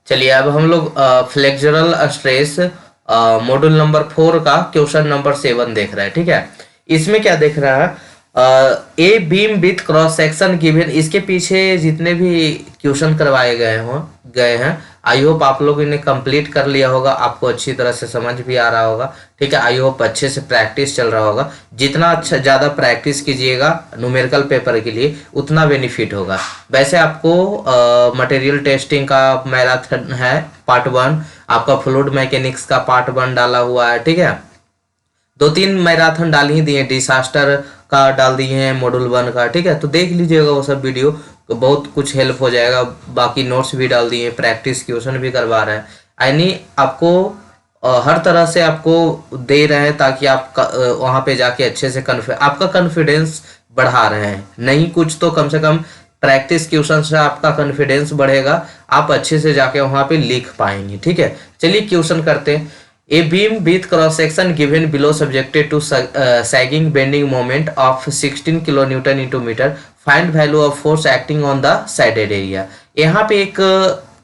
चलिए अब हम लोग फ्लेक्सुरल स्ट्रेस मॉड्यूल नंबर 4 का क्वेश्चन नंबर 7 देख रहे हैं। ठीक है, इसमें क्या देख रहा है, a beam width cross section given. इसके पीछे जितने भी क्वेश्चन करवाए गए हैं, आई होप आप लोग इन्हें कंप्लीट कर लिया होगा, आपको अच्छी तरह से समझ भी आ रहा होगा। ठीक है, आई होप अच्छे से प्रैक्टिस चल रहा होगा। जितना अच्छा ज़्यादा प्रैक्टिस कीजिएगा न्यूमेरिकल पेपर के लिए उतना बेनिफिट होगा। वैसे आपको मटेरियल टेस्टिंग का मैराथन है पार्ट 1, आपका फ्लूइड मैकेनिक्स का पार्ट 1 डाला हुआ है। ठीक है, 2-3 मैराथन डाल ही दिए, डिसास्टर का डाल दिए हैं मॉड्यूल 1 का। ठीक है, तो देख लीजिएगा वो सब वीडियो, तो बहुत कुछ हेल्प हो जाएगा। बाकी नोट्स भी डाल दिए, प्रैक्टिस क्वेश्चन भी करवा रहे हैं, यानी आपको हर तरह से आपको दे रहे हैं ताकि आप वहाँ पे जाके अच्छे से आपका कॉन्फिडेंस बढ़ा रहे हैं। नहीं कुछ तो कम से कम प्रैक्टिस क्वेश्चन से आपका कॉन्फिडेंस बढ़ेगा, आप अच्छे से जाके वहाँ पे लिख पाएंगे। ठीक है, चलिए क्वेश्चन करते हैं। A beam with cross section given below subjected to sagging bending moment of 16 kilonewton into meter. Find value of force acting on the sided area. यहाँ पे एक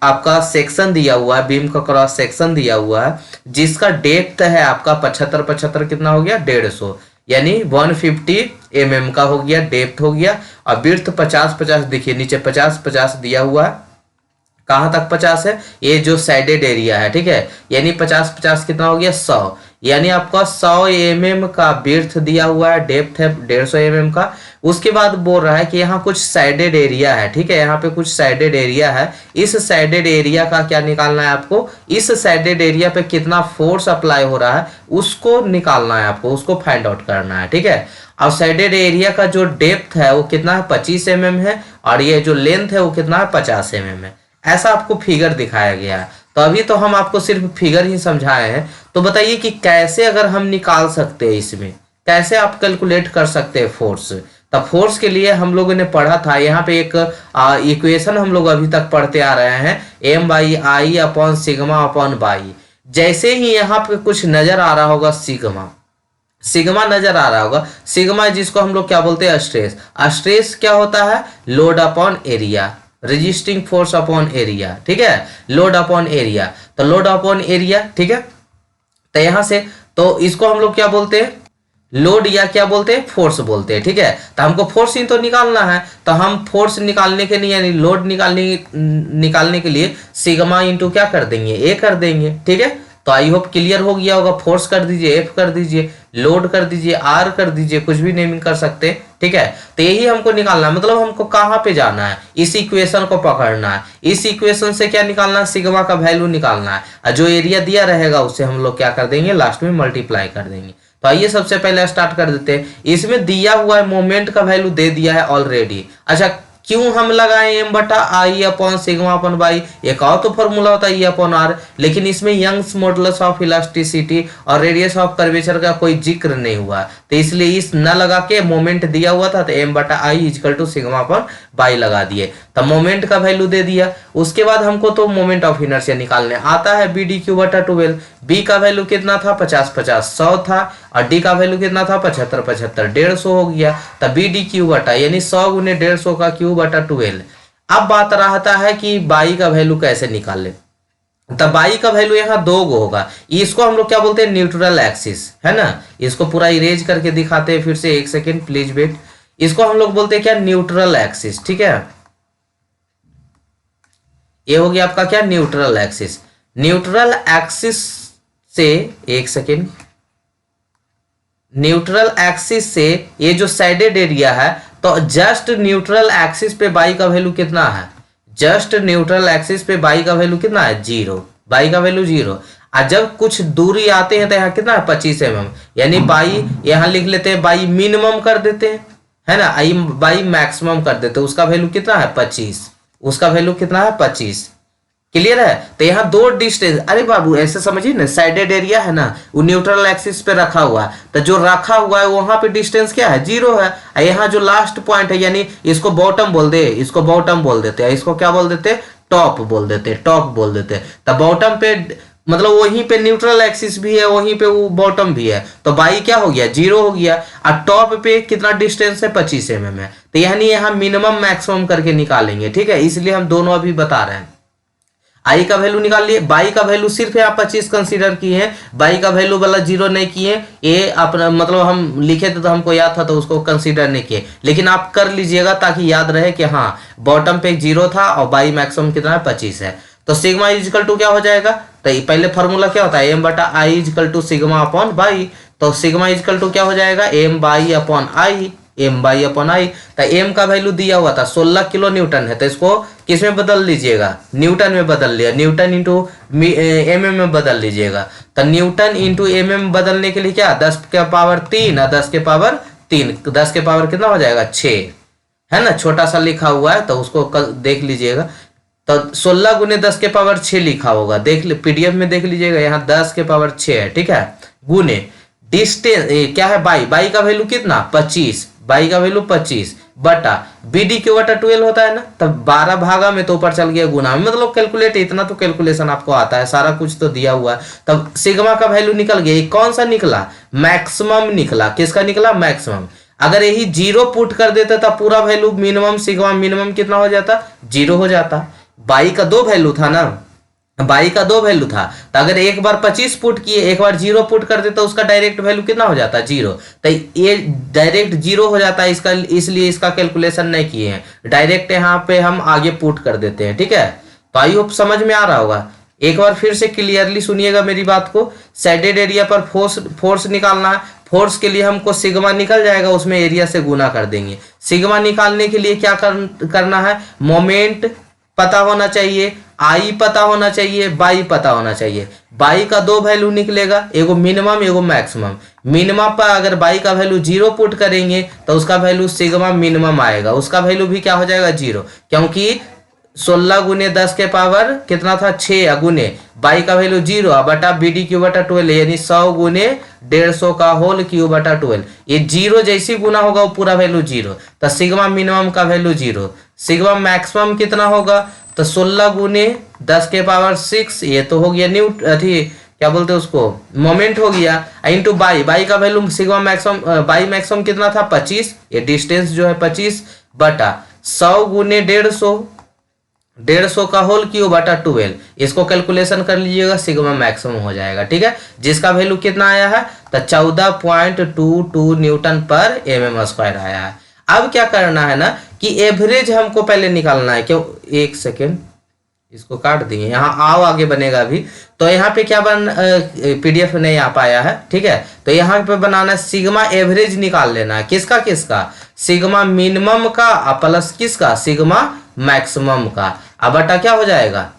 आपका सेक्शन दिया हुआ है, बीम का क्रॉस सेक्शन दिया हुआ है, जिसका डेप्थ है आपका 75 कितना हो गया 150, यानी 150 mm का हो गया, डेप्थ हो गया। और विड्थ 50 देखिए नीचे 50 दिया हुआ है। कहाँ तक 50 है, ये जो साइडेड एरिया है। ठीक है, यानी 50 कितना हो गया 100, यानी आपका 100 mm का विड्थ दिया हुआ है, डेप्थ है 150 mm का। उसके बाद बोल रहा है कि यहाँ कुछ साइडेड एरिया है। ठीक है, यहाँ पे कुछ साइडेड एरिया है, इस साइडेड एरिया का क्या निकालना है आपको, इस साइडेड एरिया पे कितना फोर्स अप्लाई हो रहा है उसको निकालना है आपको, उसको फाइंड आउट करना है। ठीक है, और साइडेड एरिया का जो डेप्थ है वो कितना है 25 mm है, और ये जो लेंथ है वो कितना है 50 mm है। ऐसा आपको फिगर दिखाया गया है। तो अभी तो हम आपको सिर्फ फिगर ही समझाए हैं, तो बताइए कि कैसे अगर हम निकाल सकते हैं, इसमें कैसे आप कैलकुलेट कर सकते हैं फोर्स। तब फोर्स के लिए हम लोगों ने पढ़ा था, यहाँ पे एक इक्वेशन हम लोग अभी तक पढ़ते आ रहे हैं, M/I upon sigma upon by. जैसे ही यहाँ पे कुछ नजर आ रहा होगा सिग्मा नजर आ रहा होगा, सिग्मा जिसको हम लोग क्या बोलते हैं स्ट्रेस। स्ट्रेस क्या होता है, load upon area, resisting force upon area. ठीक है, लोड अपॉन एरिया, तो लोड अपॉन एरिया। ठीक है, तो यहां से तो इसको हम लोग क्या बोलते हैं, लोड या क्या बोलते हैं, फोर्स बोलते हैं। ठीक है, तो हमको फोर्स ही तो निकालना है, तो हम फोर्स निकालने के लिए यानी लोड निकालने के लिए सिग्मा इंटू क्या कर देंगे, ए कर देंगे। ठीक है, तो आई होप क्लियर हो गया होगा। फोर्स कर दीजिए एफ कर दीजिए, लोड कर दीजिए आर कर दीजिए, कुछ भी नेमिंग कर सकते हैं। ठीक है, तो यही हमको निकालना है, मतलब हमको कहाँ पे जाना है, इस इक्वेशन को पकड़ना है। इस इक्वेशन से क्या निकालना है, सिग्मा का वैल्यू निकालना है, और जो एरिया दिया रहेगा उससे हम लोग क्या कर देंगे, लास्ट में मल्टीप्लाई कर देंगे। तो आइए सबसे पहले स्टार्ट कर देते हैं। इसमें दिया हुआ है मोमेंट का वैल्यू दे दिया है ऑलरेडी। अच्छा, क्यों हम लगाए M/I upon sigma upon by, एक और तो फॉर्मूला होता है E अपॉन आर, लेकिन इसमें यंग्स मॉडुलस ऑफ इलास्टिसिटी और रेडियस ऑफ कर्वेचर का कोई जिक्र नहीं हुआ, तो इसलिए इस न लगा के मोमेंट दिया हुआ था तो M/I equal to sigma upon by लगा दिए, तो मोमेंट का वैल्यू दे दिया। उसके बाद हमको तो मोमेंट ऑफ इनर्शिया निकालने आता है, BdQ/12। बी का वैल्यू कितना था 50 100 था, और डी का वैल्यू कितना था 75 150 हो गया। तब BdQ/ यानी 100 गुने 150 का Q/12। अब बात रहता है कि बाई का वैल्यू कैसे निकाले, तब बाई का वैल्यू यहाँ 2 होगा। इसको हम लोग क्या बोलते हैं, न्यूट्रल एक्सिस, है ना। इसको पूरा इरेज करके दिखाते हैं फिर से, एक सेकेंड प्लीज वेट। इसको हम लोग बोलते हैं क्या, न्यूट्रल एक्सिस। ठीक है, ये हो गया आपका क्या, न्यूट्रल एक्सिस। न्यूट्रल एक्सिस से, एक सेकेंड, न्यूट्रल एक्सिस से ये जो साइडेड एरिया है, तो जस्ट न्यूट्रल एक्सिस पे बाई का वैल्यू कितना है, जस्ट न्यूट्रल एक्सिस पे बाई का वैल्यू कितना है 0, बाई का वैल्यू 0। और जब कुछ दूरी आते हैं तो यहाँ कितना है 25 mm, यानी बाई यहाँ लिख लेते हैं, बाई मिनिमम कर देते हैं, है ना, आई बाई मैक्सिमम कर देते हैं, उसका वैल्यू कितना है 25, उसका वैल्यू कितना है 25। क्लियर है, तो यहाँ 2 डिस्टेंस, अरे बाबू ऐसे समझिए ना, साइडेड एरिया है ना, वो न्यूट्रल एक्सिस पे रखा हुआ है, तो जो रखा हुआ है वहां पे डिस्टेंस क्या है 0 है। यहाँ जो लास्ट पॉइंट है, यानी इसको बॉटम बोल दे, इसको बॉटम बोल देते हैं, इसको क्या बोल देते हैं, टॉप बोल देते हैं, टॉप बोल देते हैं। तो बॉटम पे मतलब वहीं पे न्यूट्रल एक्सिस भी है, वहीं पे वो बॉटम भी है, तो बाई क्या हो गया 0 हो गया। और टॉप पे कितना डिस्टेंस है 25 mm है, तो यानी यहाँ मिनिमम मैक्सिमम करके निकालेंगे। ठीक है, इसलिए हम दोनों अभी बता रहे हैं। आई का वैल्यू निकाल लिए, बाई का वैल्यू सिर्फ यहाँ 25 कंसीडर किए हैं, बाई का वैल्यू वाला जीरो नहीं किए, ये अपना मतलब हम लिखे थे तो हमको याद था तो उसको कंसीडर नहीं किए, लेकिन आप कर लीजिएगा ताकि याद रहे कि हाँ बॉटम पे जीरो था और बाई मैक्सिमम कितना है 25 है। तो सिग्मा इजिकल टू क्या हो जाएगा, तो पहले फॉर्मूला क्या होता है एम बटा I is equal to sigma upon by, तो सिग्मा इजिकल टू क्या हो जाएगा M by upon I, M by upon I. तो एम का वैल्यू दिया हुआ था 16 किलो न्यूटन है, तो इसको किस में बदल लीजिएगा, न्यूटन में बदल लिया, न्यूटन इंटू एम में बदल लीजिएगा। तो न्यूटन इंटू एम बदलने के लिए क्या 10 के पावर 3 और 10 के पावर 3, 10 के पावर कितना हो जाएगा 6 है ना, छोटा सा लिखा हुआ है तो उसको कल देख लीजिएगा। तो 16 गुने 10 के पावर 6 लिखा होगा, देख पीडीएफ में देख लीजिएगा, यहाँ 10 के पावर 6 है, ठीक है, गुने डिस्टेंस क्या है बाई, बाई का वैल्यू कितना 25, बाई का वैल्यू 25 बटा बी डी क्यू बटा 12 होता है ना, तब 12 भागा में तो ऊपर चल गया गुना में, मतलब कैलकुलेट, इतना तो कैलकुलेशन आपको आता है, सारा कुछ तो दिया हुआ है। तब सिग्मा का वैल्यू निकल गया, कौन सा निकला मैक्सिमम निकला, किसका निकला मैक्सिमम। अगर यही जीरो पुट कर देता था पूरा वैल्यू मिनिमम सिग्मा मिनिमम कितना हो जाता जीरो हो जाता, बाई का दो वैल्यू था ना, बाई का दो वैल्यू था, तो अगर एक बार 25 पुट किए एक बार जीरो पुट कर दे तो उसका डायरेक्ट वैल्यू कितना हो जाता जीरो, तो ये डायरेक्ट जीरो हो जाता है इसका, इसलिए इसका कैलकुलेशन नहीं किए हैं, डायरेक्ट यहाँ पे हम आगे पुट कर देते हैं, ठीक है। तो आई होप समझ में आ रहा होगा, एक बार फिर से क्लियरली सुनिएगा मेरी बात को। साइडेड एरिया पर फोर्स निकालना है, फोर्स के लिए हमको सिग्मा निकल जाएगा, उसमें एरिया से गुना कर देंगे। सिग्मा निकालने के लिए क्या करना है, मोमेंट पता होना चाहिए, आई पता होना चाहिए, बाई पता होना चाहिए। बाई का दो वैल्यू निकलेगा, एगो मिनिमम एगो मैक्सिमम। मिनिमम पर अगर बाई का वैल्यू जीरो पुट करेंगे तो उसका वैल्यू सिग्मा मिनिमम आएगा, उसका वैल्यू भी क्या हो जाएगा जीरो, क्योंकि 16 गुने 10 के पावर कितना था 6 गुने बाई का वैल्यू जीरो बटा बी डी क्यू बटा 12, यानी 100 गुने 150 का होल क्यू बटा 12, ये जीरो जैसी गुना होगा वो पूरा वैल्यू जीरो, तो सिग्मा मिनिमम का वैल्यू जीरो। सिग्मा मैक्सिमम कितना होगा, तो 16 गुने 10 के पावर 6, ये तो हो गया अथी क्या बोलते हैं उसको मोमेंट हो गया, इंटू बाई, बाई का value sigma maximum, by maximum कितना था 25, ये डिस्टेंस जो है 25 बटा 100 गुने 150 का होल क्यू बटा 12, इसको कैलकुलेशन कर लीजिएगा, सिग्मा मैक्सिमम हो जाएगा, ठीक है, जिसका वैल्यू कितना आया है तो 14.22 न्यूटन पर एमएम स्क्वायर आया है। अब क्या करना है ना कि एवरेज हमको पहले निकालना है, क्यों एक सेकेंड इसको काट देंगे, यहाँ आओ आगे बनेगा अभी, तो यहाँ पे क्या पीडीएफ नहीं आ पाया है, ठीक है, तो यहाँ पे बनाना है सिग्मा एवरेज निकाल लेना है, किसका किसका, सिग्मा मिनिमम का प्लस किसका सिग्मा मैक्सिमम का, अब बटा क्या हो जाएगा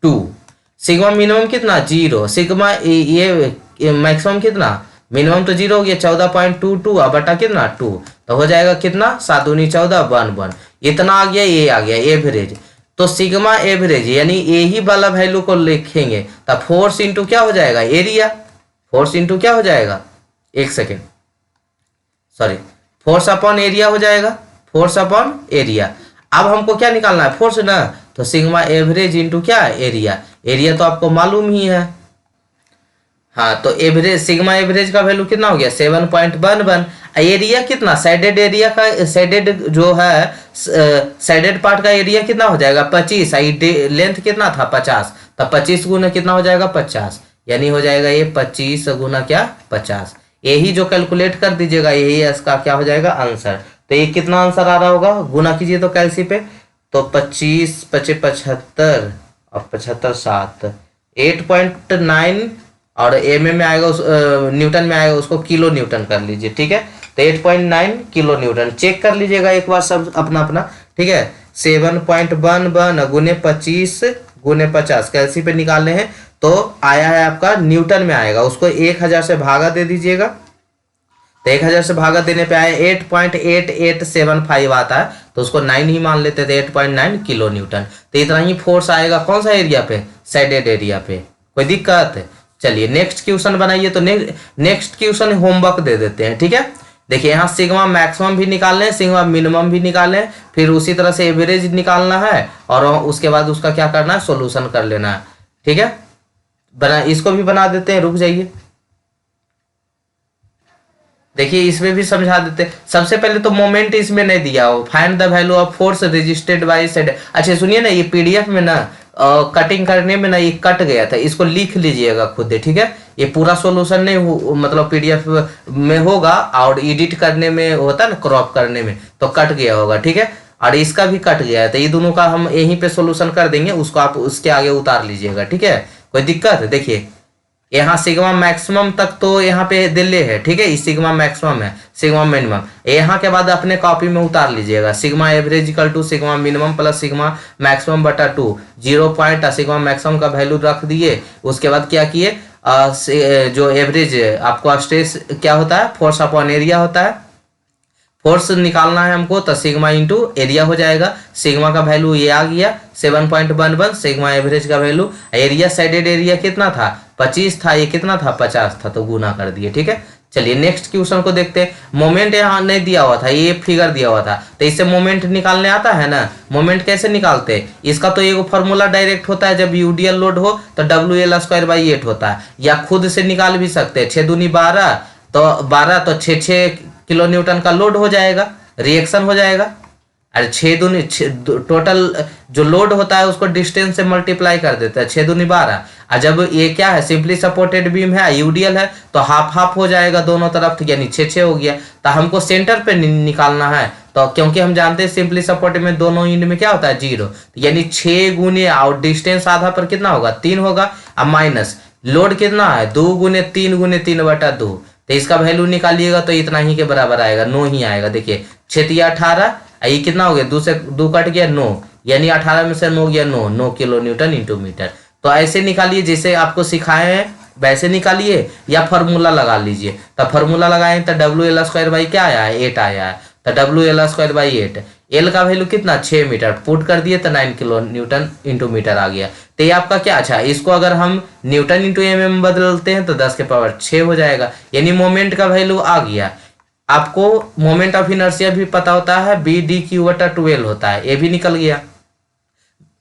2, सिग्मा मिनिमम कितना जीरो, सिग्मा ये मैक्सिमम कितना, मिनिमम तो जीरो हो गया 14.22 अब बटा कितना 2, तो हो जाएगा कितना 7 दूनी 14 1 इतना आ गया, ये आ गया एवरेज। तो सिग्मा एवरेज यानी यही वाला वैल्यू को लिखेंगे तब फोर्स इंटू क्या हो जाएगा एरिया, फोर्स इंटू क्या हो जाएगा एक second sorry force upon area हो जाएगा, फोर्स अपॉन एरिया। अब हमको क्या निकालना है फोर्स ना, तो सिग्मा एवरेज इंटू क्या एरिया, एरिया तो आपको मालूम ही है, हाँ तो एवरेज सिग्मा एवरेज का वैल्यू कितना हो गया 7.11, एरिया कितना साइडेड एरिया का, साइडेड जो है साइडेड पार्ट का एरिया कितना हो जाएगा 25, लेंथ कितना था 50, तब 25 गुना कितना हो जाएगा 50, यानी हो जाएगा ये 25 गुना क्या 50, यही जो कैलकुलेट कर दीजिएगा यही इसका क्या हो जाएगा आंसर। तो ये कितना आंसर आ रहा होगा, गुना कीजिए तो कैलसी पे, तो 25 25 75 और 75 7 8.9 और एम में आएगा न्यूटन में आएगा, उसको किलो न्यूटन कर लीजिए, ठीक है, तो 8.9 किलो न्यूटन चेक कर लीजिएगा एक बार सब अपना अपना, ठीक है। 7.11 गुने 25 गुने 50 कैलसी पे निकालने हैं तो आया है आपका न्यूटन में आएगा, उसको 1000 से भागा दे दीजिएगा, तो 1000 से भागा देने पे आया 8.8875 आता है, तो उसको 9 ही मान लेते थे 8.9 किलो न्यूटन। तो इतना ही फोर्स आएगा कौन सा एरिया पे साइडेड एरिया पे, कोई दिक्कत है। चलिए नेक्स्ट क्वेश्चन बनाइए, तो नेक्स्ट क्वेश्चन होमवर्क दे देते हैं, ठीक है। देखिए यहाँ सिग्मा मैक्सिमम भी निकालना है, सिग्मा मिनिमम भी निकालना है, फिर उसी तरह से एवरेज निकालना है और उसके बाद उसका क्या करना है सॉल्यूशन कर लेना है, ठीक है। बना इसको भी बना देते हैं, रुक जाइए देखिए इसमें भी समझा देते हैं। सबसे पहले तो मोमेंट इसमें नहीं दिया हो, find the value of force resisted by side. अच्छा सुनिए ना, ये पीडीएफ में ना कटिंग करने में ना ये कट गया था, इसको लिख लीजिएगा खुद, ठीक है। ये पूरा सॉल्यूशन नहीं मतलब पीडीएफ में होगा, और एडिट करने में होता है ना, क्रॉप करने में, तो कट गया होगा, ठीक है। और इसका भी कट गया है, तो ये दोनों का हम यहीं पे सॉल्यूशन कर देंगे, उसको आप उसके आगे उतार लीजिएगा, ठीक है। कोई दिक्कत? देखिए यहाँ सिग्मा मैक्सिमम तक तो यहाँ पे दिल्ली है, ठीक है, इस सिग्मा मैक्सिमम है, सिग्मा मिनिमम यहाँ के बाद अपने कॉपी में उतार लीजिएगा। Sigma average equal to sigma minimum plus sigma maximum बटा 2, 0 पॉइंट सिग्मा मैक्सिमम का वैल्यू रख दिए। उसके बाद क्या किए, जो एवरेज आपको स्ट्रेस क्या होता है, फोर्स अपॉन एरिया होता है, फोर्स निकालना है हमको, तो सिग्मा इंटू एरिया हो जाएगा। सिग्मा का वैल्यू ये आ गया 7.11, सिग्मा एवरेज का वैल्यू, एरिया साइडेड एरिया कितना था 25 था, ये कितना था 50 था, तो गुना कर दिए, ठीक है। चलिए नेक्स्ट क्वेश्चन को देखते हैं। मोमेंट यहाँ नहीं दिया हुआ था, ये फिगर दिया हुआ था, तो इससे मोमेंट निकालने आता है ना। मोमेंट कैसे निकालते हैं, इसका तो एक फॉर्मूला डायरेक्ट होता है, जब यूडीएल लोड हो तो WL²/8 होता है, या खुद से निकाल भी सकते हैं। 6 दूनी 12, तो 12 तो 6 किलो न्यूटन का लोड हो जाएगा, रिएक्शन हो जाएगा। अरे 6 दूनी टोटल जो लोड होता है उसको डिस्टेंस से मल्टीप्लाई कर देता है, 6 दूनी 12। और जब ये क्या है, सिंपली सपोर्टेड बीम है, यूडीएल है, तो हाफ हाफ हो जाएगा दोनों तरफ, यानी 6 हो गया। तो हमको सेंटर पे निकालना है, तो क्योंकि हम जानते हैं सिंपली सपोर्टेड में दोनों एंड में क्या होता है 0, यानी 6 गुने और डिस्टेंस आधा पर कितना होगा 3 होगा, अब माइनस लोड कितना है 2 गुने 3 गुने 3/2, तो इसका वैल्यू निकालिएगा तो इतना ही के बराबर आएगा, 9 ही आएगा। देखिए 6 18, ये कितना हो गया, 2 से 2 कट गया 9, यानी 18 में से 9 गया 9 किलो न्यूटन इंटू मीटर। तो ऐसे निकालिए जैसे आपको सिखाए हैं वैसे निकालिए, या फार्मूला लगा लीजिए। तो फार्मूला लगाएं तो WL² क्या आया है 8 आया है, तो WL²/8, एल का वैल्यू कितना 6 मीटर, पुट कर दिए तो 9 किलो न्यूटन इंटू मीटर आ गया। तो ये आपका क्या, अच्छा इसको अगर हम न्यूटन इंटू mm बदलते हैं तो 10⁻6 हो जाएगा, यानी मोमेंट का वैल्यू आ गया। आपको मोमेंट ऑफ इनर्शिया भी पता होता है, BdQ/12 होता है, ये भी निकल गया।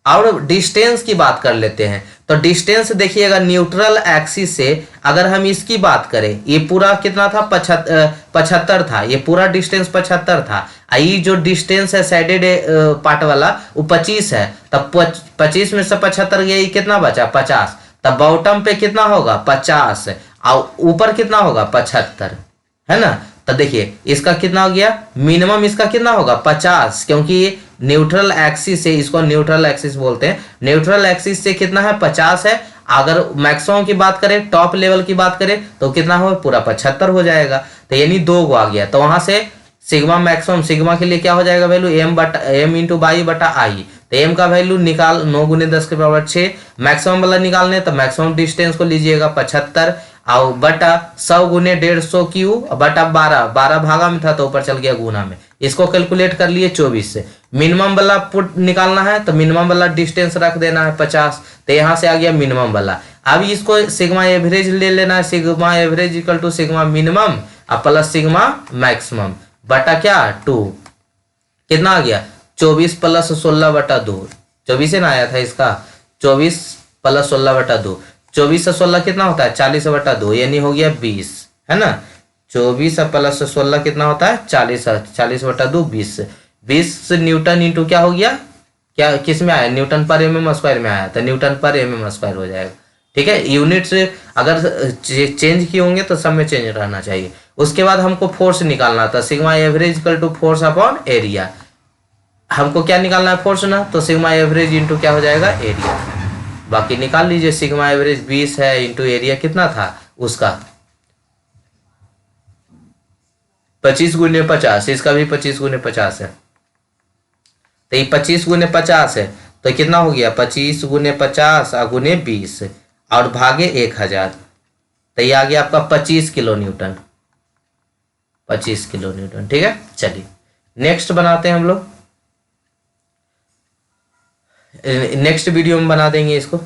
और डिस्टेंस की बात कर लेते हैं, तो डिस्टेंस देखिएगा न्यूट्रल एक्सिस से अगर हम इसकी बात करें, ये पूरा कितना था 75 था, ये पूरा डिस्टेंस 75 था। ये जो डिस्टेंस है साइडेड पार्ट वाला वो 25 है, तब 25 में से 75 गया, ये कितना बचा 50, तब बॉटम पे कितना होगा 50 और ऊपर कितना होगा 75, है ना। तो देखिए इसका कितना हो गया, मिनिमम इसका कितना होगा 50, क्योंकि न्यूट्रल एक्सिस से, इसको न्यूट्रल एक्सिस बोलते हैं, न्यूट्रल एक्सिस से कितना है 50 है। अगर मैक्सिमम की बात करें, टॉप लेवल की बात करें, तो कितना हो पूरा 75 हो जाएगा, तो यानी 2 को आ गया। तो वहां से सिग्मा मैक्सिमम, सिग्मा के लिए क्या हो जाएगा वैल्यू m इंटू बाई बटा आई, तो m का वैल्यू निकाल 9 गुने 10⁻6, मैक्सिमम वाला निकालने तो मैक्सिमम डिस्टेंस को लीजिएगा 75 और बटा 100 गुने 150 क्यू बटा 12 भागा में था तो ऊपर चल गया गुना में, इसको कैलकुलेट कर लिए 24 से। मिनिमम वाला पुट निकालना है तो मिनिमम वाला डिस्टेंस रख देना है 50, तो यहाँ से आ गया मिनिमम वाला। अब इसको सिग्मा एवरेज ले लेना है, sigma average equal to sigma minimum और प्लस सिग्मा मैक्सिमम बटा क्या 2, कितना आ गया 24 प्लस 16/2, 24 से ना आया था इसका, 24 प्लस 16/2, 24 से 16 कितना होता है 40/2, यानी हो गया 20, है ना। 24 प्लस 16 कितना होता है 40/2 20 न्यूटन इंटू क्या हो गया, क्या किस में आया न्यूटन पर mm² में आया, तो न्यूटन पर mm² हो जाएगा, ठीक है। यूनिट से अगर चेंज किए होंगे तो सब में चेंज रहना चाहिए। उसके बाद हमको फोर्स निकालना था, sigma average equal to force upon area. हमको क्या निकालना है फोर्स ना, तो सिग्मा एवरेज इंटू क्या हो जाएगा एरिया, बाकी निकाल लीजिए। सिग्मा एवरेज 20 है इंटू एरिया कितना था उसका 25 गुने 50, इसका भी 25 गुने 50 है, तो ये 25 गुने 50 है, तो कितना हो गया 25 गुने 50 गुने 20 और भागे 1000, तो ये आ गया आपका 25 किलो न्यूटन, 25 किलो न्यूटन, ठीक है। चलिए नेक्स्ट बनाते हैं हम लोग, नेक्स्ट वीडियो में बना देंगे इसको।